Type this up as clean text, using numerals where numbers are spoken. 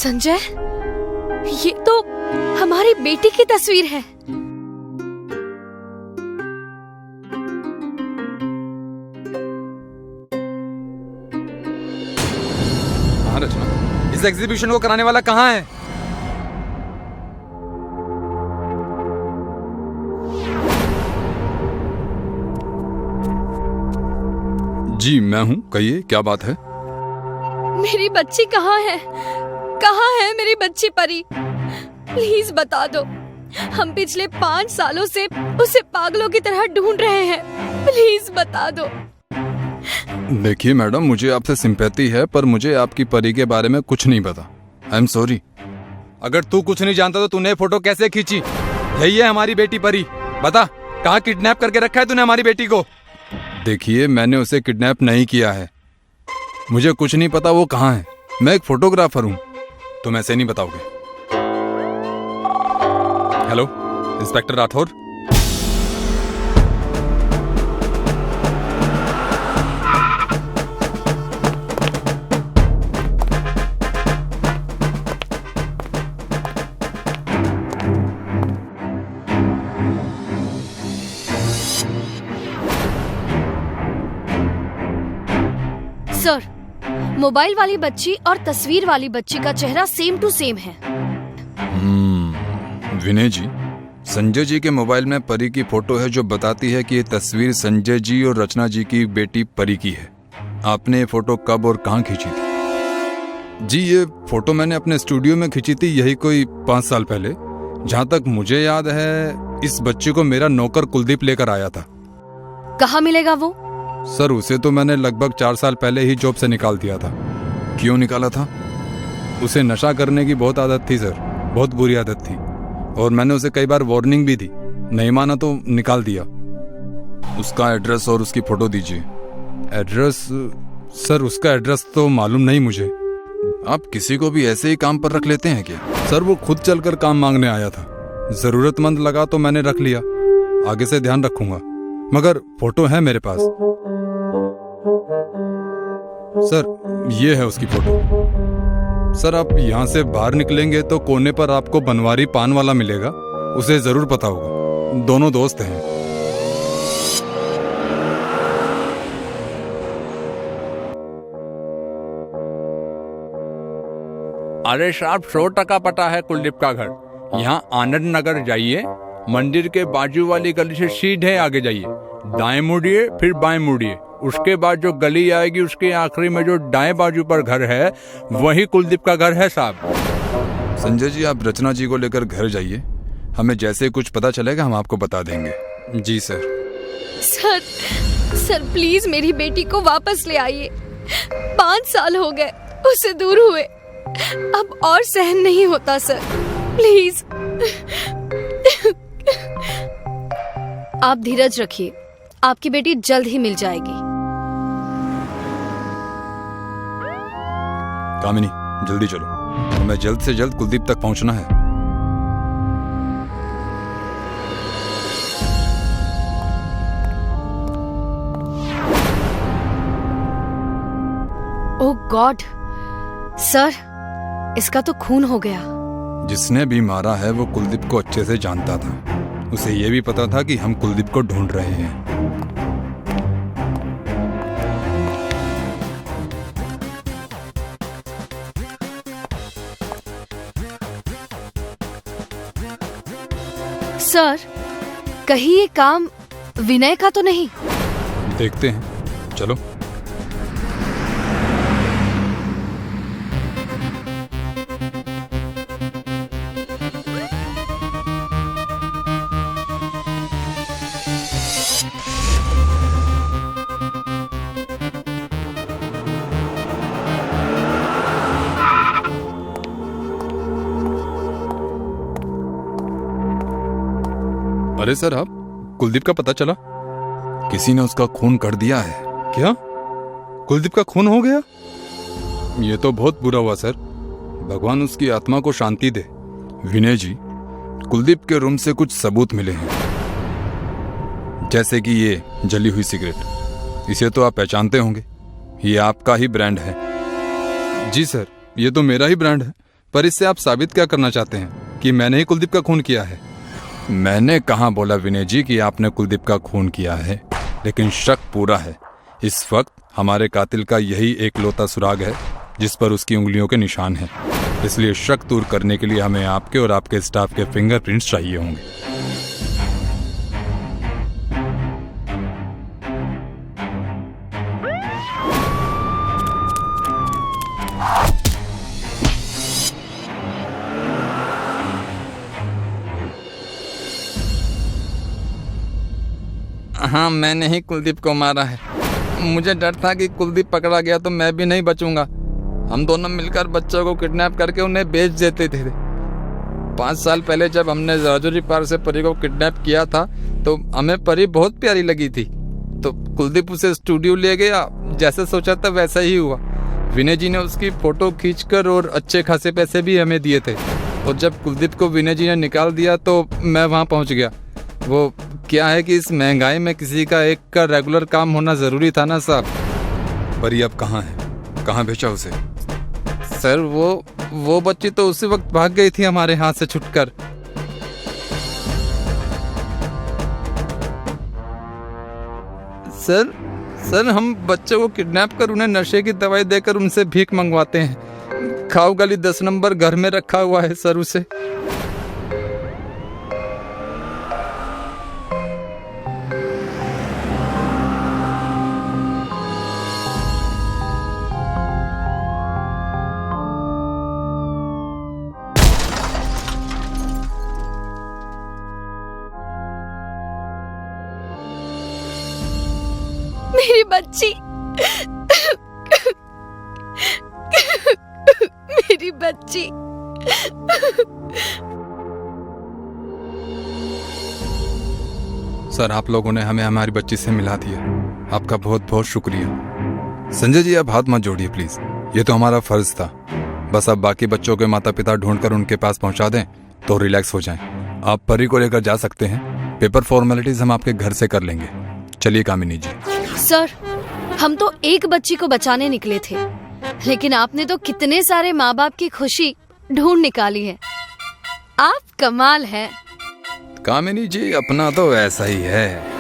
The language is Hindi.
संजय, ये तो हमारी बेटी की तस्वीर है। हाँ रचना, इस एग्जीबिशन को कराने वाला कहाँ है? जी मैं हूँ, कहिए क्या बात है? मेरी बच्ची कहाँ है? कहाँ है मेरी बच्ची परी? प्लीज बता दो। हम पिछले 5 सालों से उसे पागलों की तरह ढूंढ रहे हैं। प्लीज बता दो। देखिए मैडम, मुझे आपसे सिंपैथी है, पर मुझे आपकी परी के बारे में कुछ नहीं पता। I am sorry. अगर तू कुछ नहीं जानता तो तूने फोटो कैसे खींची? यही है हमारी बेटी परी। बता, कहाँ किडनैप करके रखा है तूने हमारी बेटी को? देखिए, मैंने उसे किडनैप नहीं किया है। मुझे कुछ नहीं पता वो कहाँ है। मैं एक फोटोग्राफर हूँ। तुम ऐसे नहीं बताओगे। Hello, inspector Rathore. Sir, mobile वाली बच्ची और तस्वीर वाली बच्ची का चेहरा सेम टू सेम है। विनय जी, संजय जी के मोबाइल में परी की फोटो है जो बताती है कि ये तस्वीर संजय जी और रचना जी की बेटी परी की है। आपने ये फोटो कब और कहाँ खींची थी? जी, ये फोटो मैंने अपने स्टूडियो में खींची थी, यही कोई 5 साल पहले। जहाँ तक मुझे याद है, इस बच्चे को मेरा नौकर कुलदीप लेकर आया था। कहाँ मिलेगा वो? सर, उसे तो मैंने लगभग 4 साल पहले ही जॉब से निकाल दिया था। क्यों निकाला था? उसे नशा करने की बहुत आदत थी सर, बहुत बुरी आदत थी, और मैंने उसे कई बार वार्निंग भी दी। नहीं माना तो निकाल दिया। उसका एड्रेस और उसकी फोटो दीजिए। एड्रेस? सर, उसका एड्रेस तो मालूम नहीं मुझे। आप किसी को भी ऐसे ही काम पर रख लेते हैं क्या? सर, वो खुद चलकर काम मांगने आया था। जरूरतमंद लगा तो मैंने रख लिया। आगे से ध्यान रखूंगा। मगर फोटो है मेरे पास। सर, ये है उसकी फोटो। सर, आप यहाँ से बाहर निकलेंगे तो कोने पर आपको बनवारी पान वाला मिलेगा। उसे जरूर पता होगा। दोनों दोस्त हैं। अरे साहब, 100% पता है कुलदीप का घर। यहाँ आनंद नगर जाइए, मंदिर के बाजू वाली गली से सीधे आगे जाइए, दाएं मुड़िए, फिर बाएं मुड़िए। उसके बाद जो गली आएगी उसके आखिरी में जो दाएं बाजू पर घर है, वही कुलदीप का घर है साहब। संजय जी, आप रचना जी को लेकर घर जाइए। हमें जैसे कुछ पता चलेगा हम आपको बता देंगे। जी सर। सर प्लीज मेरी बेटी को वापस ले आइए। 5 साल हो गए उसे दूर हुए। अब और सहन नहीं होता सर, प्लीज। आप धीरज रखिए, आपकी बेटी जल्द ही मिल जाएगी। कामिनी, जल्दी चलो, हमें जल्द से जल्द कुलदीप तक पहुंचना है। ओह गॉड, सर इसका तो खून हो गया। जिसने भी मारा है वो कुलदीप को अच्छे से जानता था। उसे ये भी पता था कि हम कुलदीप को ढूंढ रहे हैं। सर, कहीं ये काम विनय का तो नहीं? देखते हैं, चलो। अरे सर, आप कुलदीप का पता चला? किसी ने उसका खून कर दिया है। क्या? कुलदीप का खून हो गया? ये तो बहुत बुरा हुआ सर। भगवान उसकी आत्मा को शांति दे। विनय जी, कुलदीप के रूम से कुछ सबूत मिले हैं, जैसे कि ये जली हुई सिगरेट। इसे तो आप पहचानते होंगे, ये आपका ही ब्रांड है। जी सर, ये तो मेरा ही ब्रांड है। पर इससे आप साबित क्या करना चाहते हैं कि मैंने ही कुलदीप का खून किया है? मैंने कहाँ बोला विनय जी कि आपने कुलदीप का खून किया है, लेकिन शक पूरा है। इस वक्त हमारे कातिल का यही एकलौता सुराग है जिस पर उसकी उंगलियों के निशान हैं। इसलिए शक दूर करने के लिए हमें आपके और आपके स्टाफ के फिंगरप्रिंट्स चाहिए होंगे। हाँ, मैंने ही कुलदीप को मारा है। मुझे डर था कि कुलदीप पकड़ा गया तो मैं भी नहीं बचूंगा। हम दोनों मिलकर बच्चों को किडनैप करके उन्हें बेच देते थे। 5 साल पहले जब हमने राजौरी पार से परी को किडनैप किया था तो हमें परी बहुत प्यारी लगी थी, तो कुलदीप उसे स्टूडियो ले गया। जैसे सोचा था वैसा ही हुआ। विनय जी ने उसकी फोटो खींचकर और अच्छे खासे पैसे भी हमें दिए थे। और जब कुलदीप को विनय जी ने निकाल दिया तो मैं वहाँ पहुँच गया। वो क्या है कि इस महंगाई में किसी का एक का रेगुलर काम होना ज़रूरी था ना साहब। परी अब कहाँ है? कहाँ भेजा उसे? सर वो बच्ची तो उसी वक्त भाग गई थी हमारे हाथ से छुटकर। सर हम बच्चों को किडनैप कर उन्हें नशे की दवाई देकर उनसे भीख मंगवाते हैं। खाऊ गली 10 नंबर घर में रखा हुआ है सर उसे। मेरी बच्ची, मेरी बच्ची। सर, आप लोगों ने हमें हमारी बच्ची से मिला दिया। आपका बहुत बहुत शुक्रिया। संजय जी, आप हाथ मत जोड़िए प्लीज। ये तो हमारा फर्ज था। बस अब बाकी बच्चों के माता पिता ढूंढकर उनके पास पहुंचा दें तो रिलैक्स हो जाएं। आप परी को लेकर जा सकते हैं। पेपर फॉर्मेलिटीज हम आपके घर से कर लेंगे। चलिए कामिनी जी। सर, हम तो एक बच्ची को बचाने निकले थे, लेकिन आपने तो कितने सारे माँ बाप की खुशी ढूंढ निकाली है। आप कमाल है। कामिनी जी, अपना तो ऐसा ही है।